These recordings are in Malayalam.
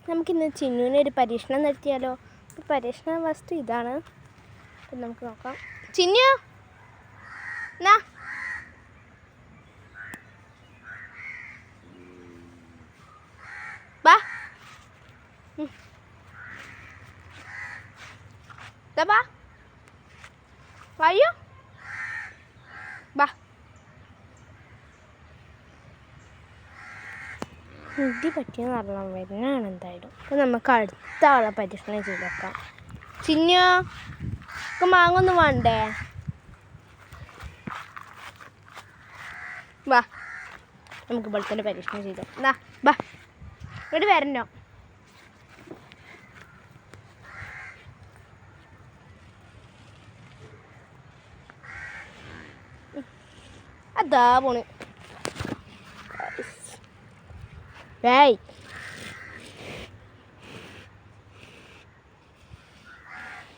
നമുക്കിന്ന് ചിന്നുവിന് ഒരു പരീക്ഷണം നടത്തിയാലോ? പരീക്ഷണ വസ്തു ഇതാണ്. അപ്പം നമുക്ക് നോക്കാം. ചിന്നു എന്നാ ബാ ബാ വായോ ബാ. ഇടി പറ്റിയെന്ന് പറഞ്ഞാൽ വരുന്നതാണ് എന്തായാലും. അപ്പം നമുക്ക് അടുത്ത ആളെ പരീക്ഷണം ചെയ്ത് വെക്കാം. ചിന്നു ഇപ്പം മാങ്ങൊന്നും വേണ്ടേ? വാ നമുക്ക് വെളുത്തിൻ്റെ പരീക്ഷണം ചെയ്തോ. എന്നാ ബാ ഇങ്ങോട്ട് വരണോ? അതാ പോണ്. ഏയ്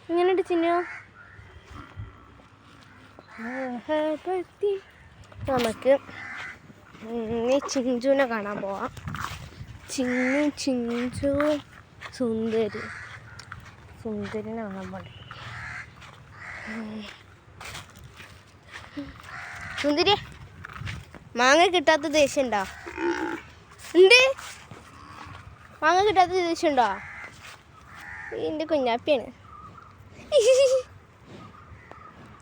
ഇങ്ങനെയുണ്ട് ചിന്നു. നമുക്ക് ചിഞ്ചുവിനെ കാണാൻ പോവാം. ചിഞ്ചു സുന്ദരിനെ കാണാൻ പോകണ്ട. സുന്ദരി മാങ്ങ കിട്ടാത്ത ദേഷ്യം ഉണ്ടോ? ഉണ്ട്. മാങ്ങ കിട്ടാത്ത ദേഷ്യം ഉണ്ടോ? എൻ്റെ കുഞ്ഞാപ്പിയാണ്.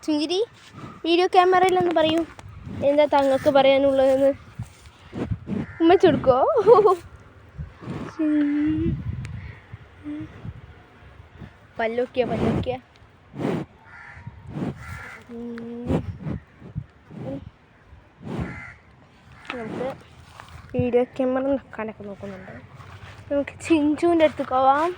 സുന്ദരി വീഡിയോ ക്യാമറയിലൊന്ന് പറയൂ, എന്താ തങ്ങൾക്ക് പറയാനുള്ളതെന്ന്. ഉമ്മച്ചെടുക്കോ? പല്ലൊക്കിയ നമുക്ക് വീഡിയോ ക്യാമറ നിൽക്കാനൊക്കെ നോക്കുന്നുണ്ട്. നമുക്ക് ചിഞ്ചുവിൻ്റെ അടുത്ത് പോവാം.